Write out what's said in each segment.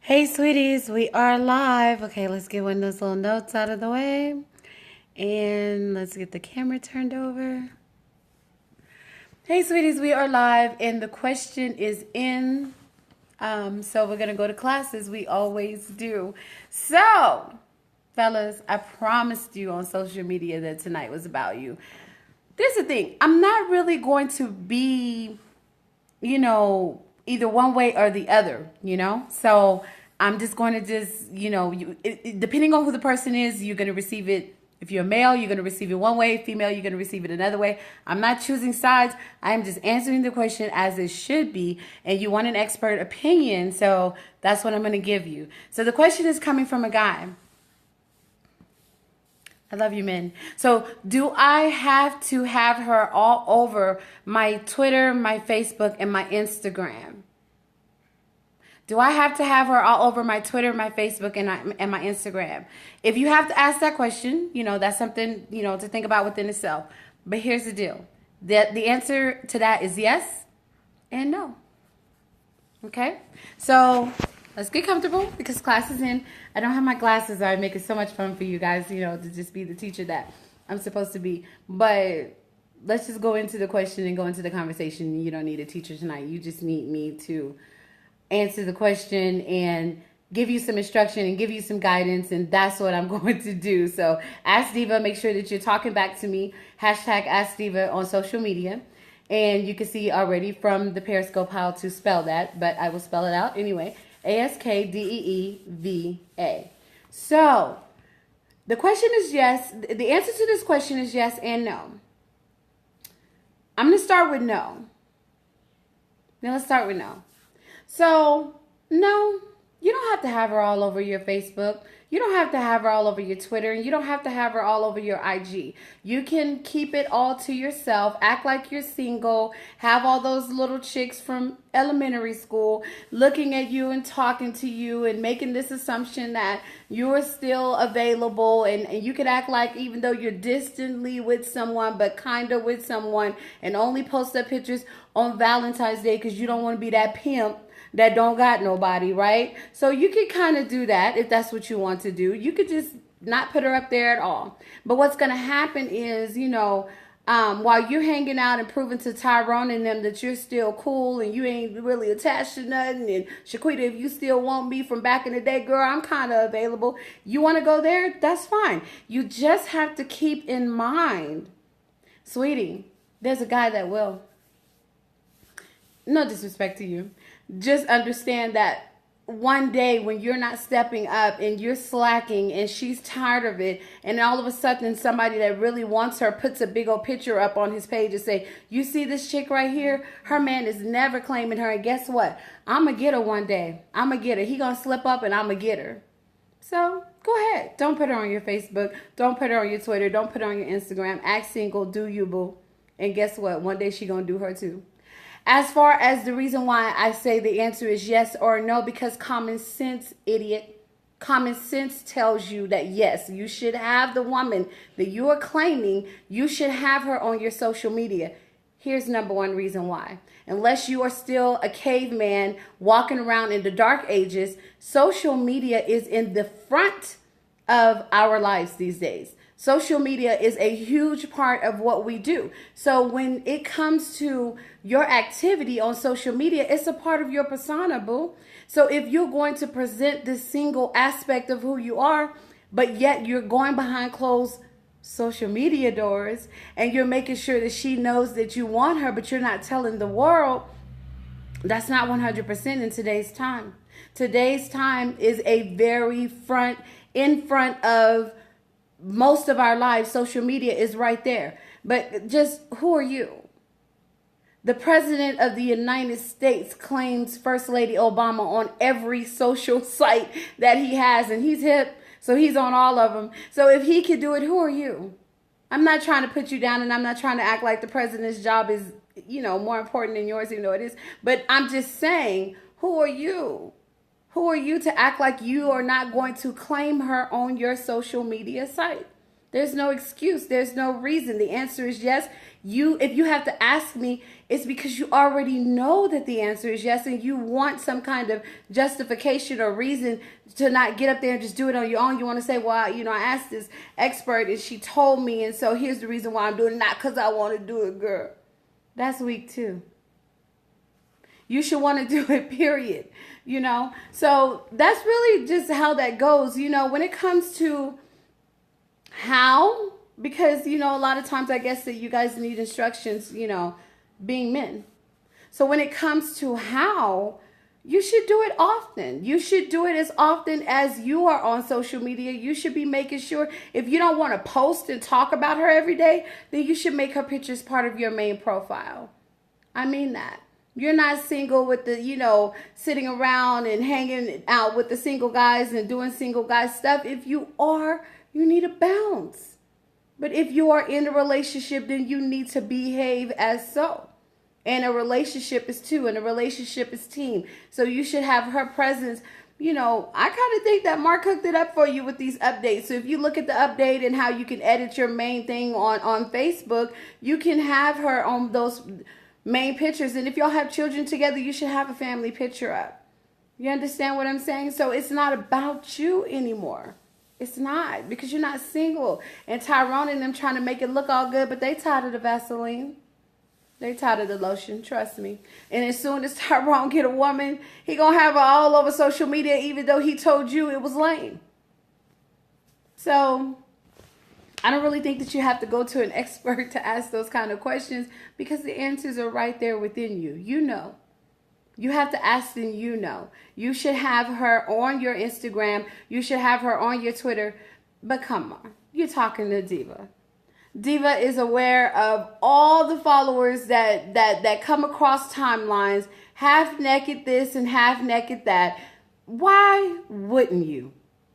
Hey, sweeties, we are live. Okay, let's get one of those little notes out of the way. And let's get the camera turned over. Hey, sweeties, we are live, and the question is in. So we're going to go to classes. We always do. So, fellas, I promised you on social media that tonight was about you. There's the thing. I'm not really going to be either one way or the other. So I'm just going to depending on who the person is, you're going to receive it. If you're a male, you're going to receive it one way. Female, you're going to receive it another way. I'm not choosing sides. I am just answering the question as it should be. And you want an expert opinion, so that's what I'm going to give you. So the question is coming from a guy. I love you, men. So, do I have to have her all over my Twitter, my Facebook, and my Instagram? Do I have to have her all over my Twitter, my Facebook, and my Instagram? If you have to ask that question, that's something, to think about within itself. But here's the deal. The answer to that is yes and no. Okay? So, let's get comfortable because class is in. I don't have my glasses on. I make it so much fun for you guys, to just be the teacher that I'm supposed to be. But let's just go into the question and go into the conversation. You don't need a teacher tonight. You just need me to answer the question and give you some instruction and give you some guidance, and that's what I'm going to do. So Ask Diva, make sure that you're talking back to me. Hashtag Ask Diva on social media. And you can see already from the Periscope how to spell that, but I will spell it out anyway. ASKDEEVA. So the question is yes. The answer to this question is yes and no. I'm going to start with no. Now let's start with no. So, no, you don't have to have her all over your Facebook. You don't have to have her all over your Twitter. And you don't have to have her all over your IG. You can keep it all to yourself. Act like you're single. Have all those little chicks from elementary school looking at you and talking to you and making this assumption that you're still available. And you could act like even though you're distantly with someone, but kind of with someone, and only post up pictures on Valentine's Day because you don't want to be that pimp that don't got nobody, right? So you could kind of do that if that's what you want to do. You could just not put her up there at all. But what's going to happen is, while you're hanging out and proving to Tyrone and them that you're still cool and you ain't really attached to nothing, and Shaquita, if you still want me from back in the day, girl, I'm kind of available. You want to go there? That's fine. You just have to keep in mind, sweetie, there's a guy that will. No disrespect to you. Just understand that one day when you're not stepping up and you're slacking and she's tired of it, and all of a sudden somebody that really wants her puts a big old picture up on his page and say, you see this chick right here? Her man is never claiming her, and guess what? I'm going to get her one day. I'm going to get her. He going to slip up and I'm going to get her. So go ahead. Don't put her on your Facebook. Don't put her on your Twitter. Don't put her on your Instagram. Act single. Do you, boo. And guess what? One day she going to do her too. As far as the reason why I say the answer is yes or no, because common sense, idiot, common sense tells you that yes, you should have the woman that you are claiming, you should have her on your social media. Here's number one reason why. Unless you are still a caveman walking around in the dark ages, social media is in the front of our lives these days. Social media is a huge part of what we do. So when it comes to your activity on social media, it's a part of your persona, boo. So if you're going to present this single aspect of who you are, but yet you're going behind closed social media doors and you're making sure that she knows that you want her, but you're not telling the world, that's not 100% in today's time. Today's time is a very in front of most of our lives. Social media is right there. But just who are you? The president of the United States claims First Lady Obama on every social site that he has, and he's hip, so he's on all of them. So if he could do it, who are you? I'm not trying to put you down, and I'm not trying to act like the president's job is, more important than yours, even though it is. But I'm just saying, who are you? Who are you to act like you are not going to claim her on your social media site? There's no excuse. There's no reason. The answer is yes. If you have to ask me, it's because you already know that the answer is yes, and you want some kind of justification or reason to not get up there and just do it on your own. You want to say, well, I asked this expert and she told me, and so here's the reason why I'm doing it, not because I want to do it, girl. That's weak too. You should want to do it, period. So that's really just how that goes. When it comes to how, because, a lot of times I guess that you guys need instructions, being men. So when it comes to how, you should do it often. You should do it as often as you are on social media. You should be making sure, if you don't want to post and talk about her every day, then you should make her pictures part of your main profile. I mean that. You're not single with the, sitting around and hanging out with the single guys and doing single guy stuff. If you are, you need to bounce. But if you are in a relationship, then you need to behave as so. And a relationship is two, and a relationship is team. So you should have her presence. I kind of think that Mark hooked it up for you with these updates. So if you look at the update and how you can edit your main thing on Facebook, you can have her on those main pictures. And if y'all have children together, you should have a family picture up. You understand what I'm saying? So it's not about you anymore. It's not, because you're not single. And Tyrone and them trying to make it look all good, but they tired of the Vaseline. They tired of the lotion, trust me. And as soon as Tyrone get a woman, he gonna have her all over social media, even though he told you it was lame. So I don't really think that you have to go to an expert to ask those kind of questions, because the answers are right there within you. You have to ask them, You should have her on your Instagram. You should have her on your Twitter. But come on, you're talking to Diva. Diva is aware of all the followers that come across timelines, half naked this and half naked that. Why wouldn't you?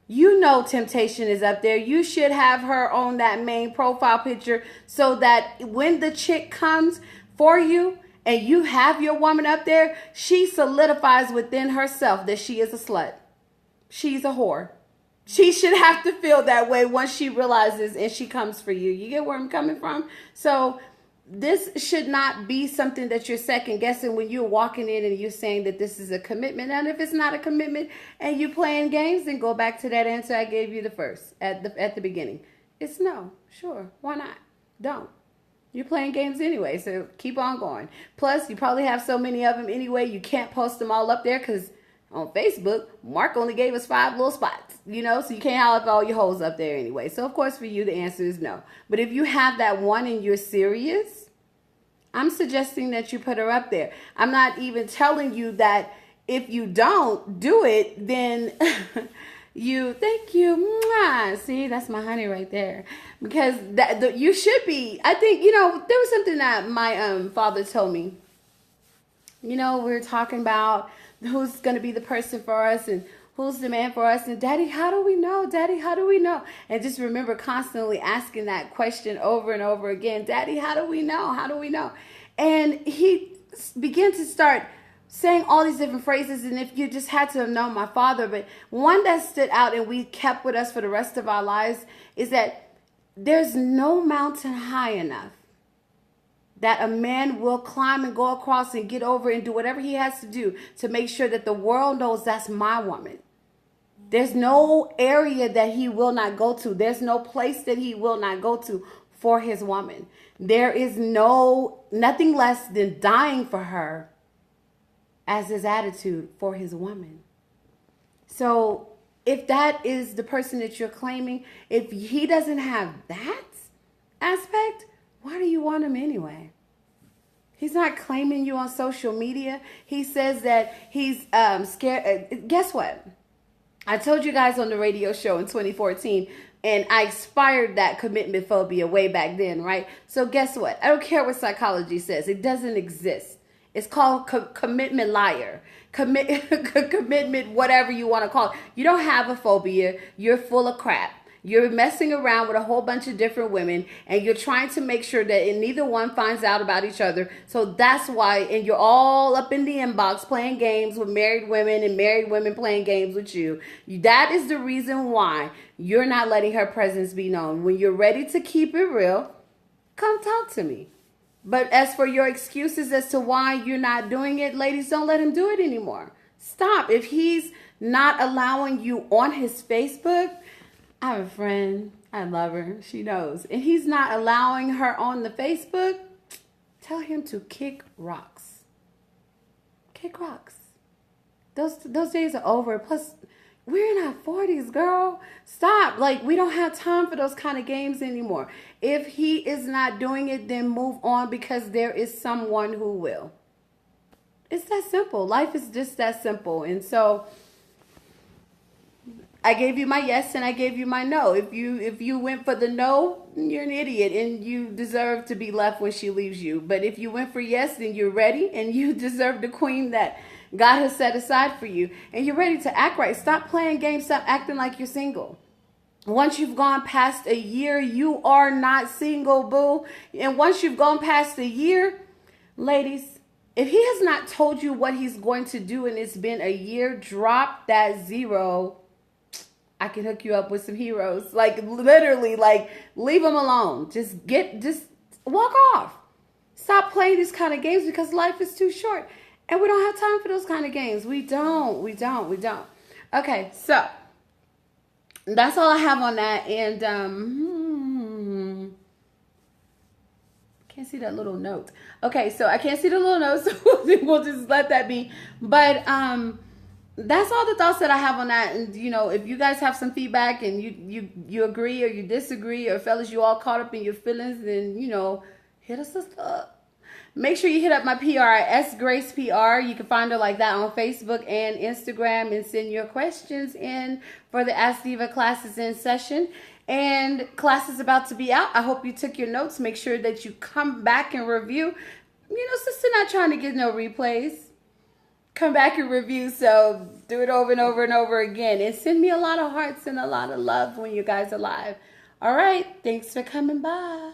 Temptation is up there. You should have her on that main profile picture so that when the chick comes for you and you have your woman up there, she solidifies within herself that she is a slut. She's a whore. She should have to feel that way once she realizes and she comes for you. You get where I'm coming from? So this should not be something that you're second guessing when you're walking in and you're saying that this is a commitment. And if it's not a commitment and you're playing games, then go back to that answer I gave you at the beginning. It's no. Sure. Why not? Don't. You're playing games anyway, so keep on going. Plus, you probably have so many of them anyway, you can't post them all up there, because on Facebook, Mark only gave us 5 little spots, so you can't have all your hoes up there anyway. So, of course, for you, the answer is no. But if you have that one and you're serious, I'm suggesting that you put her up there. I'm not even telling you that if you don't do it, then thank you. Mwah. See, that's my honey right there. Because you should be. I think, there was something that my father told me. We were talking about who's going to be the person for us and who's the man for us. And Daddy, how do we know? Daddy, how do we know? And just remember constantly asking that question over and over again. Daddy, how do we know? How do we know? And he began to start saying all these different phrases, and if you just had to have known my father, but one that stood out and we kept with us for the rest of our lives is that there's no mountain high enough that a man will climb and go across and get over and do whatever he has to do to make sure that the world knows that's my woman. There's no area that he will not go to. There's no place that he will not go to for his woman. There is nothing less than dying for her as his attitude for his woman. So if that is the person that you're claiming, if he doesn't have that aspect, why do you want him anyway? He's not claiming you on social media. He says that he's scared. Guess what? I told you guys on the radio show in 2014, and I expired that commitment phobia way back then, right? So guess what? I don't care what psychology says. It doesn't exist. It's called commitment liar. Commitment, whatever you want to call it. You don't have a phobia. You're full of crap. You're messing around with a whole bunch of different women, and you're trying to make sure that neither one finds out about each other. So that's why, and you're all up in the inbox playing games with married women and married women playing games with you. That is the reason why you're not letting her presence be known. When you're ready to keep it real, come talk to me. But as for your excuses as to why you're not doing it, ladies, don't let him do it anymore. Stop. If he's not allowing you on his Facebook, I have a friend, I love her, she knows, and he's not allowing her on the Facebook, tell him to kick rocks. Kick rocks. Those days are over. Plus, we're in our 40s, girl. Stop. Like, we don't have time for those kind of games anymore. If he is not doing it, then move on, because there is someone who will. It's that simple. Life is just that simple. And so I gave you my yes and I gave you my no. If you went for the no, you're an idiot and you deserve to be left when she leaves you. But if you went for yes, then you're ready and you deserve the queen that God has set aside for you. And you're ready to act right. Stop playing games. Stop acting like you're single. Once you've gone past a year, you are not single, boo. And once you've gone past a year, ladies, if he has not told you what he's going to do and it's been a year, drop that zero. I can hook you up with some heroes. Like, literally, like, leave them alone. Just walk off. Stop playing these kind of games, because life is too short. And we don't have time for those kind of games. We don't. Okay, so that's all I have on that. And can't see that little note. Okay, so I can't see the little note, so we'll just let that be. But that's all the thoughts that I have on that. And if you guys have some feedback and you agree or you disagree, or fellas, you all caught up in your feelings, then hit us up. Make sure you hit up my PR, S Grace PR. You can find her like that on Facebook and Instagram, and send your questions in for the Ask Diva classes in session. And class is about to be out. I hope you took your notes. Make sure that you come back and review. Sister not trying to get no replays. Come back and review. So do it over and over and over again. And send me a lot of hearts and a lot of love when you guys are live. All right. Thanks for coming by.